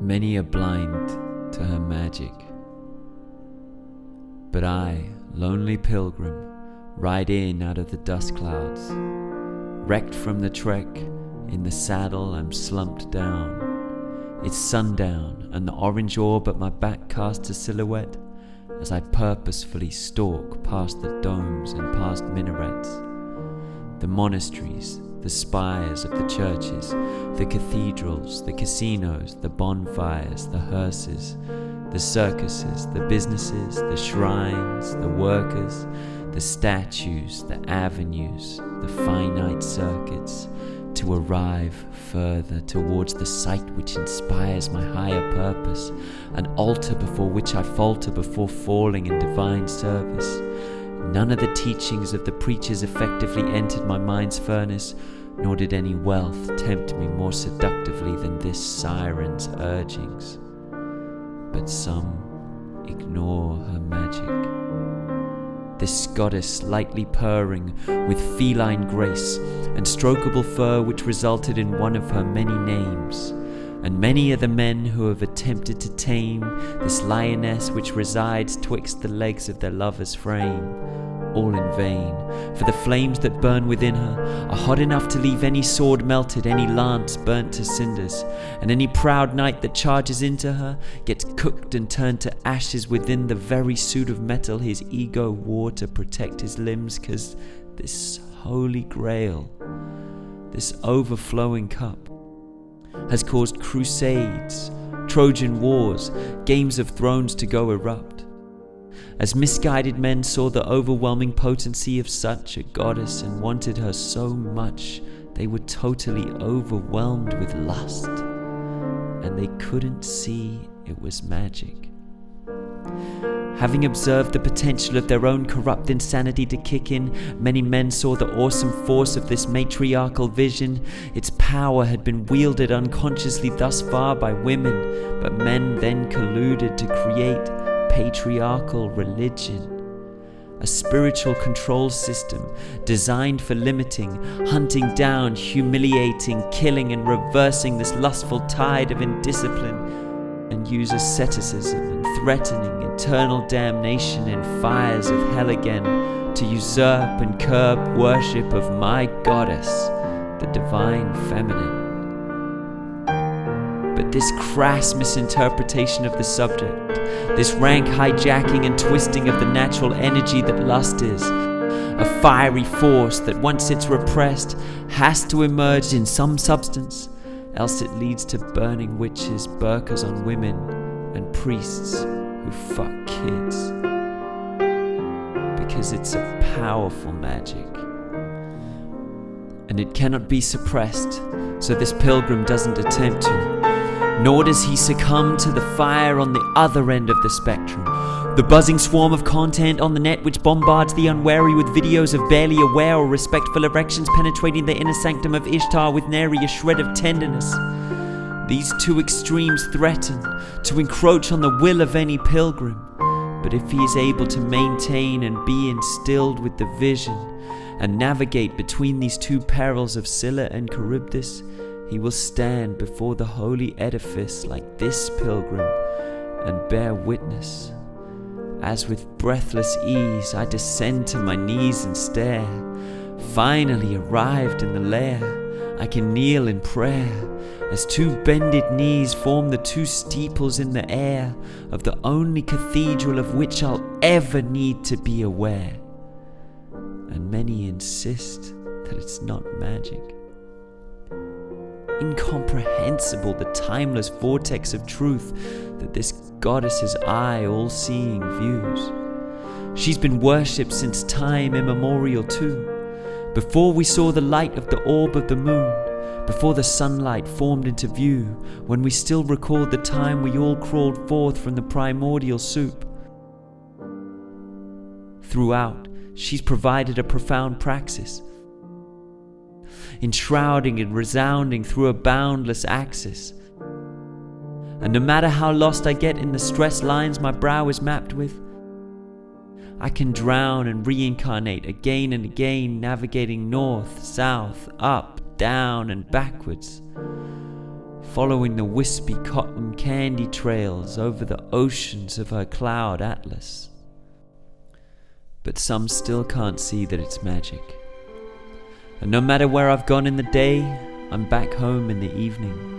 Many are blind to her magic, but I, lonely pilgrim, ride in out of the dust clouds. Wrecked from the trek, in the saddle I'm slumped down. It's sundown, and the orange orb at my back casts a silhouette as I purposefully stalk past the domes and past minarets. The monasteries, the spires of the churches, the cathedrals, the casinos, the bonfires, the hearses, the circuses, the businesses, the shrines, the workers, the statues, the avenues, the finite circuits, to arrive further towards the sight which inspires my higher purpose, an altar before which I falter before falling in divine service. None of the teachings of the preachers effectively entered my mind's furnace, nor did any wealth tempt me more seductively than this siren's urgings. But some ignore her magic. This goddess lightly purring with feline grace and strokable fur which resulted in one of her many names. And many are the men who have attempted to tame this lioness which resides twixt the legs of their lover's frame. All in vain, for the flames that burn within her are hot enough to leave any sword melted, any lance burnt to cinders, and any proud knight that charges into her gets cooked and turned to ashes within the very suit of metal his ego wore to protect his limbs, 'cause this holy grail, this overflowing cup, has caused crusades, Trojan wars, games of thrones to go erupt. As misguided men saw the overwhelming potency of such a goddess and wanted her so much, they were totally overwhelmed with lust, and they couldn't see it was magic. Having observed the potential of their own corrupt insanity to kick in, many men saw the awesome force of this matriarchal vision. Its power had been wielded unconsciously thus far by women, but men then colluded to create patriarchal religion, a spiritual control system designed for limiting, hunting down, humiliating, killing and reversing this lustful tide of indiscipline, and use asceticism and threatening eternal damnation in fires of hell again to usurp and curb worship of my goddess, the divine feminine. But this crass misinterpretation of the subject, this rank hijacking and twisting of the natural energy that lust is, a fiery force that once it's repressed has to emerge in some substance, else it leads to burning witches, burqas on women, and priests who fuck kids. Because it's a powerful magic, and it cannot be suppressed, so this pilgrim doesn't attempt to. Nor does he succumb to the fire on the other end of the spectrum. The buzzing swarm of content on the net which bombards the unwary with videos of barely aware or respectful erections penetrating the inner sanctum of Ishtar with nary a shred of tenderness. These two extremes threaten to encroach on the will of any pilgrim, but if he is able to maintain and be instilled with the vision and navigate between these two perils of Scylla and Charybdis, he will stand before the holy edifice like this pilgrim and bear witness. As with breathless ease I descend to my knees and stare. Finally arrived in the lair, I can kneel in prayer, as two bended knees form the two steeples in the air of the only cathedral of which I'll ever need to be aware. And many insist that it's not magic. Incomprehensible the timeless vortex of truth that this goddess's eye all-seeing views. She's been worshipped since time immemorial too, before we saw the light of the orb of the moon, before the sunlight formed into view, when we still record the time we all crawled forth from the primordial soup. Throughout, she's provided a profound praxis, enshrouding and resounding through a boundless axis. And no matter how lost I get in the stress lines my brow is mapped with, I can drown and reincarnate again and again, navigating north, south, up, down and backwards, following the wispy cotton candy trails over the oceans of her cloud atlas. But some still can't see that it's magic. And no matter where I've gone in the day, I'm back home in the evening.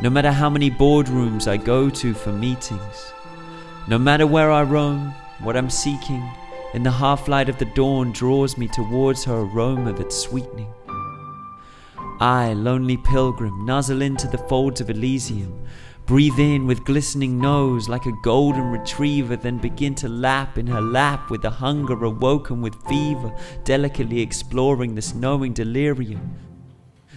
No matter how many boardrooms I go to for meetings, no matter where I roam, what I'm seeking in the half-light of the dawn draws me towards her aroma that's sweetening. I, lonely pilgrim, nuzzle into the folds of Elysium, breathe in with glistening nose like a golden retriever, then begin to lap in her lap with the hunger awoken with fever, delicately exploring this knowing delirium.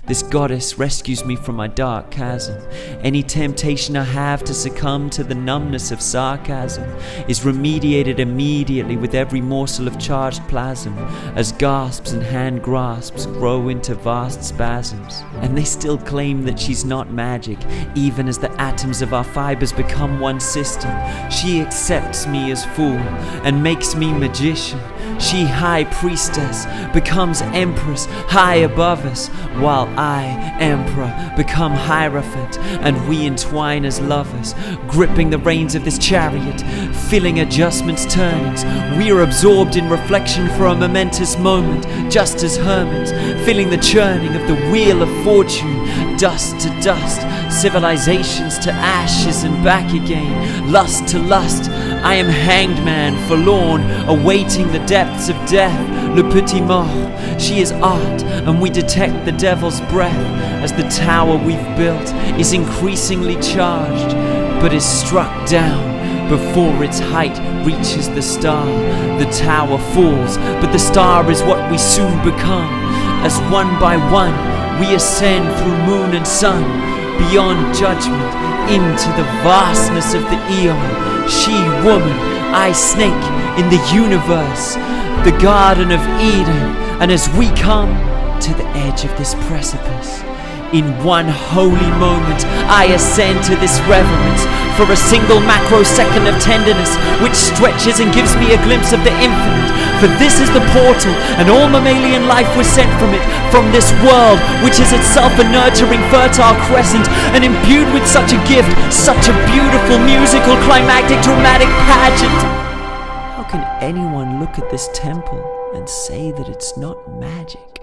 This goddess rescues me from my dark chasm. Any temptation I have to succumb to the numbness of sarcasm is remediated immediately with every morsel of charged plasm, as gasps and hand grasps grow into vast spasms. And they still claim that she's not magic, even as the atoms of our fibers become one system. She accepts me as fool and makes me magician. She, high priestess, becomes empress high above us, while I, emperor, become hierophant, and we entwine as lovers, gripping the reins of this chariot, feeling adjustments, turnings. We are absorbed in reflection for a momentous moment, just as hermits, feeling the churning of the wheel of fortune, dust to dust, civilizations to ashes and back again, lust to lust. I am hanged man, forlorn, awaiting the depths of death, le petit mort. She is art, and we detect the devil's breath as the tower we've built is increasingly charged, but is struck down before its height reaches the star. The tower falls, but the star is what we soon become, as one by one we ascend through moon and sun, beyond judgment, into the vastness of the eon. She, woman, I, snake, in the universe, the Garden of Eden. And as we come to the edge of this precipice, in one holy moment I ascend to this reverence for a single macrosecond of tenderness, which stretches and gives me a glimpse of the infinite. For this is the portal, and all mammalian life was sent from it, from this world, which is itself a nurturing fertile crescent, and imbued with such a gift, such a beautiful musical climactic dramatic pageant. How can anyone look at this temple and say that it's not magic?